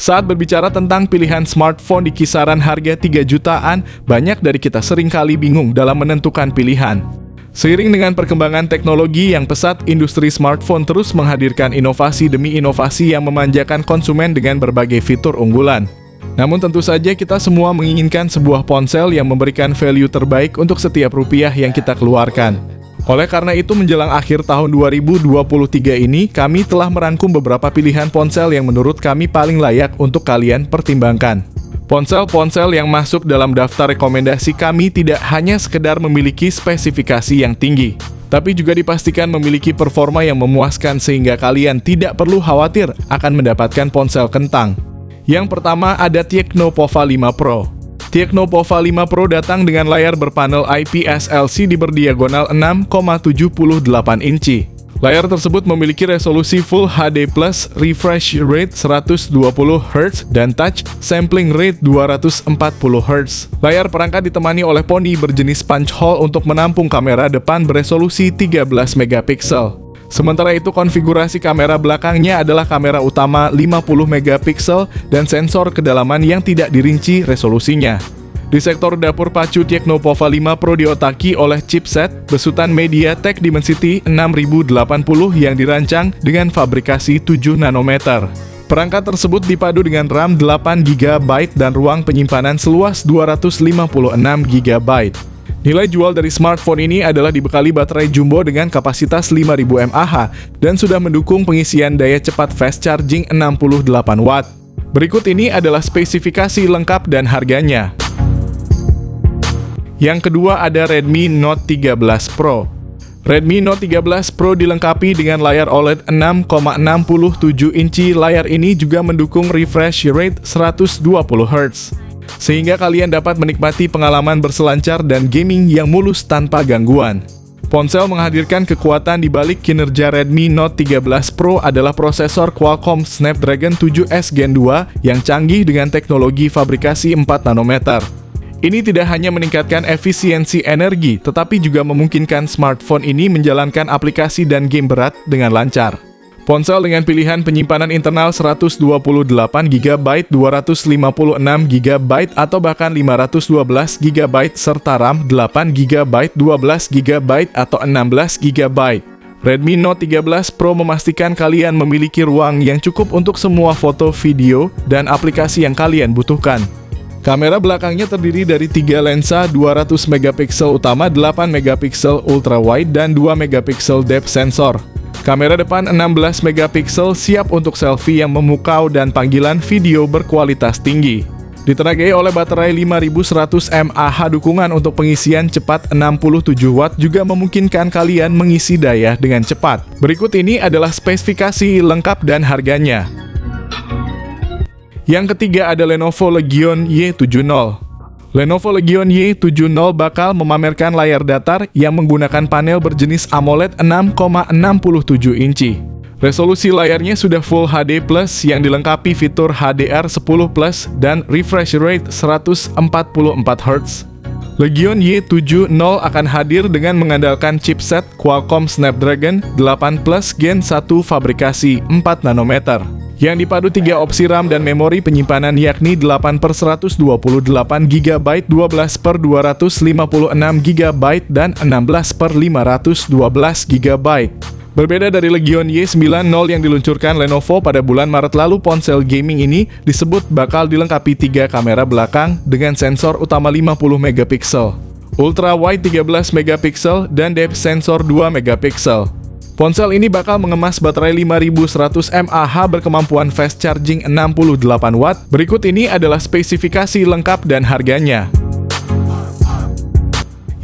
Saat berbicara tentang pilihan smartphone di kisaran harga 3 jutaan, banyak dari kita seringkali bingung dalam menentukan pilihan. Seiring dengan perkembangan teknologi yang pesat, industri smartphone terus menghadirkan inovasi demi inovasi yang memanjakan konsumen dengan berbagai fitur unggulan. Namun tentu saja kita semua menginginkan sebuah ponsel yang memberikan value terbaik untuk setiap rupiah yang kita keluarkan. Oleh karena itu, menjelang akhir tahun 2023 ini, kami telah merangkum beberapa pilihan ponsel yang menurut kami paling layak untuk kalian pertimbangkan. Ponsel-ponsel yang masuk dalam daftar rekomendasi kami tidak hanya sekedar memiliki spesifikasi yang tinggi, tapi juga dipastikan memiliki performa yang memuaskan sehingga kalian tidak perlu khawatir akan mendapatkan ponsel kentang. Yang pertama ada Tecno Pova 5 Pro. Tecno Pova 5 Pro datang dengan layar berpanel IPS LCD berdiagonal 6,78 inci. Layar tersebut memiliki resolusi Full HD+, refresh rate 120 Hz, dan touch sampling rate 240 Hz. Layar perangkat ditemani oleh poni berjenis punch hole untuk menampung kamera depan beresolusi 13 megapiksel. Sementara itu, konfigurasi kamera belakangnya adalah kamera utama 50 megapiksel dan sensor kedalaman yang tidak dirinci resolusinya. Di sektor dapur pacu, Tecno Pova 5 Pro diotaki oleh chipset besutan MediaTek Dimensity 6080 yang dirancang dengan fabrikasi 7 nanometer. Perangkat tersebut dipadu dengan RAM 8 GB dan ruang penyimpanan seluas 256 GB. Nilai jual dari smartphone ini adalah dibekali baterai jumbo dengan kapasitas 5000 mAh dan sudah mendukung pengisian daya cepat fast charging 68 Watt. Berikut ini adalah spesifikasi lengkap dan harganya. Yang kedua ada Redmi Note 13 Pro. Redmi Note 13 Pro dilengkapi dengan layar OLED 6,67 inci. Layar ini juga mendukung refresh rate 120 Hz. Sehingga kalian dapat menikmati pengalaman berselancar dan gaming yang mulus tanpa gangguan. Ponsel menghadirkan kekuatan di balik kinerja. Redmi Note 13 Pro adalah prosesor Qualcomm Snapdragon 7S Gen 2 yang canggih dengan teknologi fabrikasi 4 nanometer. Ini tidak hanya meningkatkan efisiensi energi, tetapi juga memungkinkan smartphone ini menjalankan aplikasi dan game berat dengan lancar. Ponsel dengan pilihan penyimpanan internal 128 GB, 256 GB, atau bahkan 512 GB, serta RAM 8 GB, 12 GB, atau 16 GB. Redmi Note 13 Pro memastikan kalian memiliki ruang yang cukup untuk semua foto, video, dan aplikasi yang kalian butuhkan. Kamera belakangnya terdiri dari 3 lensa 200 megapiksel utama, 8 megapiksel ultrawide, dan 2 megapiksel depth sensor. Kamera depan 16 megapiksel siap untuk selfie yang memukau dan panggilan video berkualitas tinggi. Ditenagai oleh baterai 5100 mAh, dukungan untuk pengisian cepat 67 Watt juga memungkinkan kalian mengisi daya dengan cepat. Berikut ini adalah spesifikasi lengkap dan harganya. Yang ketiga ada Lenovo Legion Y70. Lenovo Legion Y70 bakal memamerkan layar datar yang menggunakan panel berjenis AMOLED 6,67 inci. Resolusi layarnya sudah Full HD+, yang dilengkapi fitur HDR10+, dan refresh rate 144 Hz. Legion Y70 akan hadir dengan mengandalkan chipset Qualcomm Snapdragon 8 Plus Gen 1 fabrikasi 4 nanometer. Yang dipadu 3 opsi RAM dan memori penyimpanan yakni 8/128 GB, 12/256 GB, dan 16/512 GB. Berbeda dari Legion Y90 yang diluncurkan Lenovo pada bulan Maret lalu, ponsel gaming ini disebut bakal dilengkapi 3 kamera belakang dengan sensor utama 50 megapiksel, ultra wide 13 megapiksel, dan depth sensor 2 megapiksel. Ponsel ini bakal mengemas baterai 5100 mAh berkemampuan fast charging 68 Watt. Berikut ini adalah spesifikasi lengkap dan harganya.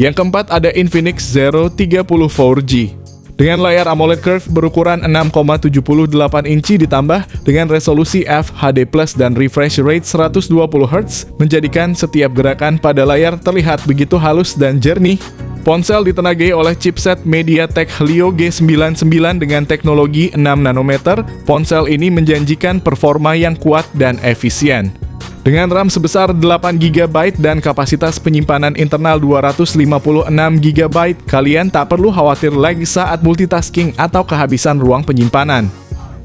Yang keempat ada Infinix Zero 30 4G. Dengan layar AMOLED curve berukuran 6,78 inci ditambah dengan resolusi FHD+ dan refresh rate 120 Hz, menjadikan setiap gerakan pada layar terlihat begitu halus dan jernih. Ponsel ditenagai oleh chipset MediaTek Helio G99 dengan teknologi 6 nanometer. Ponsel ini menjanjikan performa yang kuat dan efisien. Dengan RAM sebesar 8 GB dan kapasitas penyimpanan internal 256 GB, kalian tak perlu khawatir lagi saat multitasking atau kehabisan ruang penyimpanan.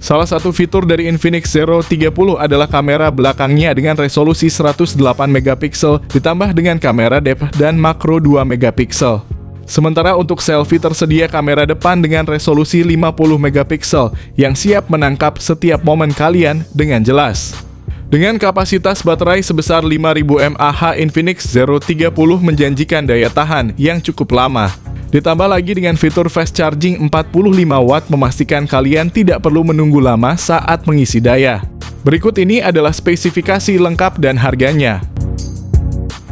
Salah satu fitur dari Infinix Zero 30 adalah kamera belakangnya dengan resolusi 108 megapiksel ditambah dengan kamera depth dan makro 2 megapiksel. Sementara untuk selfie tersedia kamera depan dengan resolusi 50 megapiksel yang siap menangkap setiap momen kalian dengan jelas. Dengan kapasitas baterai sebesar 5000 mAh, Infinix Zero 30 menjanjikan daya tahan yang cukup lama. Ditambah lagi dengan fitur fast charging 45 watt memastikan kalian tidak perlu menunggu lama saat mengisi daya. Berikut ini adalah spesifikasi lengkap dan harganya.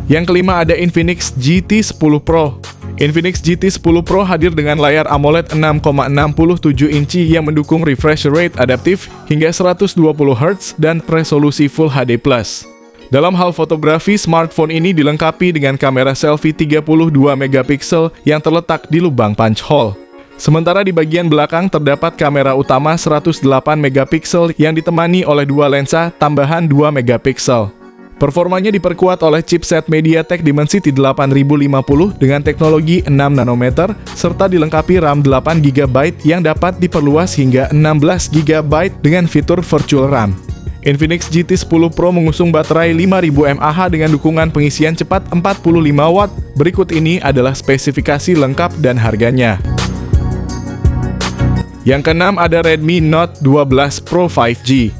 Yang kelima ada Infinix GT 10 Pro. Infinix GT 10 Pro hadir dengan layar AMOLED 6,67 inci yang mendukung refresh rate adaptif hingga 120 Hz dan resolusi Full HD+. Dalam hal fotografi, smartphone ini dilengkapi dengan kamera selfie 32 megapiksel yang terletak di lubang punch hole. Sementara di bagian belakang terdapat kamera utama 108 megapiksel yang ditemani oleh dua lensa tambahan 2 megapiksel. Performanya diperkuat oleh chipset MediaTek Dimensity 8050 dengan teknologi 6 nanometer serta dilengkapi RAM 8 GB yang dapat diperluas hingga 16 GB dengan fitur virtual RAM. Infinix GT 10 Pro mengusung baterai 5000 mAh dengan dukungan pengisian cepat 45 watt. Berikut ini adalah spesifikasi lengkap dan harganya. Yang keenam ada Redmi Note 12 Pro 5G.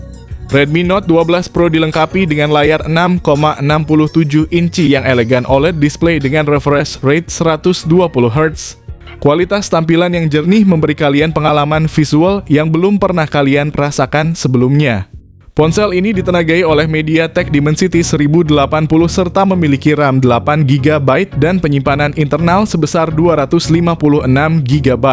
Redmi Note 12 Pro dilengkapi dengan layar 6,67 inci yang elegan OLED display dengan refresh rate 120 Hz. Kualitas tampilan yang jernih memberi kalian pengalaman visual yang belum pernah kalian rasakan sebelumnya. Ponsel ini ditenagai oleh MediaTek Dimensity 1080 serta memiliki RAM 8 GB dan penyimpanan internal sebesar 256 GB.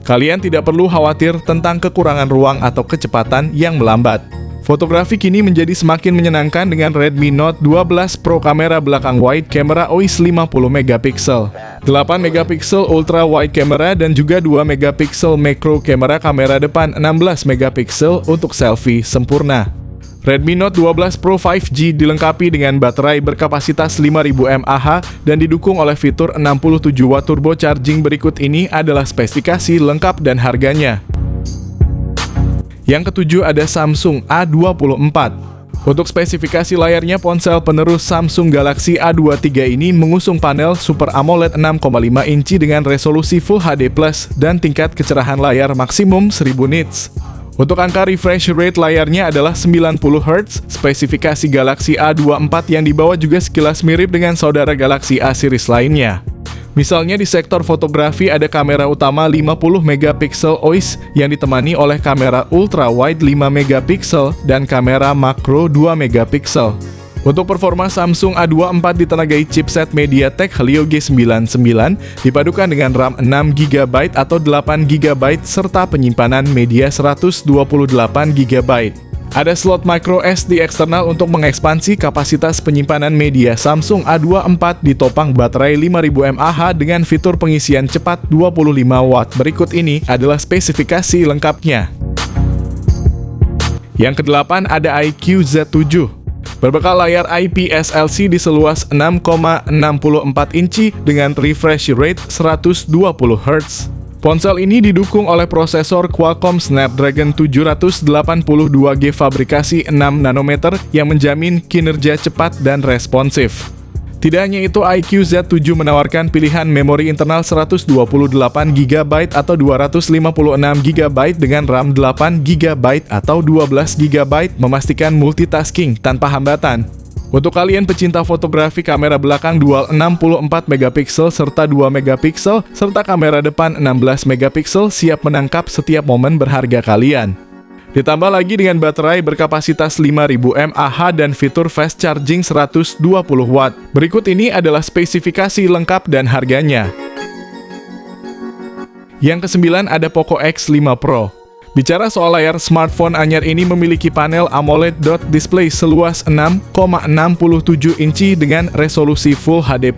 Kalian tidak perlu khawatir tentang kekurangan ruang atau kecepatan yang melambat. Fotografi kini menjadi semakin menyenangkan dengan Redmi Note 12 Pro kamera belakang wide camera OIS 50 megapiksel, 8 megapiksel ultra wide camera dan juga 2 megapiksel macro kamera depan 16 megapiksel untuk selfie sempurna. Redmi Note 12 Pro 5G dilengkapi dengan baterai berkapasitas 5000 mAh dan didukung oleh fitur 67 watt turbo charging. Berikut ini adalah spesifikasi lengkap dan harganya. Yang ketujuh ada Samsung A24. Untuk spesifikasi layarnya, ponsel penerus Samsung Galaxy A23 ini mengusung panel Super AMOLED 6,5 inci dengan resolusi Full HD+ dan tingkat kecerahan layar maksimum 1000 nits. Untuk angka refresh rate layarnya adalah 90 Hz. Spesifikasi Galaxy A24 yang dibawa juga sekilas mirip dengan saudara Galaxy A series lainnya. Misalnya di sektor fotografi ada kamera utama 50 megapiksel OIS yang ditemani oleh kamera ultra wide 5 megapiksel dan kamera makro 2 megapiksel. Untuk performa, Samsung A24 ditenagai chipset MediaTek Helio G99 dipadukan dengan RAM 6 GB atau 8 GB serta penyimpanan media 128 GB. Ada slot micro SD eksternal untuk mengekspansi kapasitas penyimpanan media. Samsung A24 ditopang baterai 5000 mAh dengan fitur pengisian cepat 25 watt. Berikut ini adalah spesifikasi lengkapnya. Yang kedelapan ada iQOO Z7. Berbekal layar IPS LCD seluas 6,64 inci dengan refresh rate 120 Hz. Ponsel ini didukung oleh prosesor Qualcomm Snapdragon 782G fabrikasi 6 nanometer yang menjamin kinerja cepat dan responsif. Tidak hanya itu, iQOO Z7 menawarkan pilihan memori internal 128GB atau 256GB dengan RAM 8GB atau 12GB, memastikan multitasking tanpa hambatan. Untuk kalian pecinta fotografi, kamera belakang dual 64 megapiksel serta 2 megapiksel serta kamera depan 16 megapiksel siap menangkap setiap momen berharga kalian. Ditambah lagi dengan baterai berkapasitas 5000 mAh dan fitur fast charging 120 watt. Berikut ini adalah spesifikasi lengkap dan harganya. Yang kesembilan ada Poco X5 Pro. Bicara soal layar, smartphone anyar ini memiliki panel AMOLED dot display seluas 6,67 inci dengan resolusi Full HD+.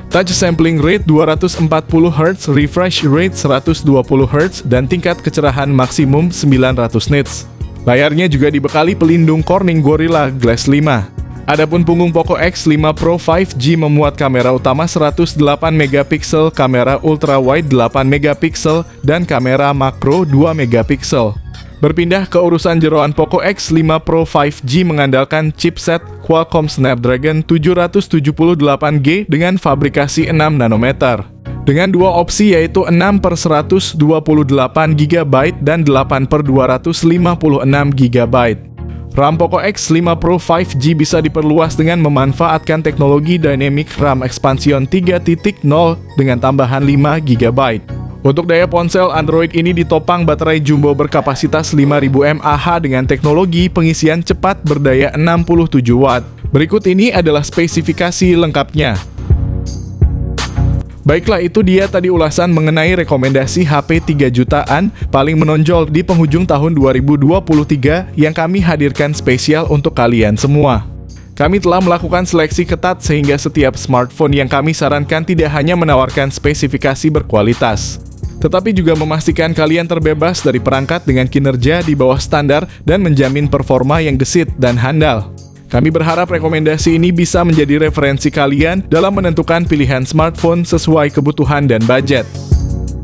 Touch sampling rate 240 Hz, refresh rate 120 Hz, dan tingkat kecerahan maksimum 900 nits. Layarnya juga dibekali pelindung Corning Gorilla Glass 5. Adapun punggung Poco X5 Pro 5G memuat kamera utama 108 megapiksel, kamera ultra wide 8 megapiksel, dan kamera makro 2 megapiksel. Berpindah ke urusan jeroan Poco X5 Pro 5G mengandalkan chipset Qualcomm Snapdragon 778G dengan fabrikasi 6 nanometer. Dengan dua opsi yaitu 6/128GB dan 8/256GB. RAM Poco X5 Pro 5G bisa diperluas dengan memanfaatkan teknologi Dynamic RAM Expansion 3.0 dengan tambahan 5GB. Untuk daya ponsel Android ini ditopang baterai jumbo berkapasitas 5000 mAh dengan teknologi pengisian cepat berdaya 67 Watt. Berikut ini adalah spesifikasi lengkapnya. Baiklah, itu dia tadi ulasan mengenai rekomendasi HP 3 jutaan paling menonjol di penghujung tahun 2023 yang kami hadirkan spesial untuk kalian semua. Kami telah melakukan seleksi ketat sehingga setiap smartphone yang kami sarankan tidak hanya menawarkan spesifikasi berkualitas, tetapi juga memastikan kalian terbebas dari perangkat dengan kinerja di bawah standar dan menjamin performa yang gesit dan handal. Kami berharap rekomendasi ini bisa menjadi referensi kalian dalam menentukan pilihan smartphone sesuai kebutuhan dan budget.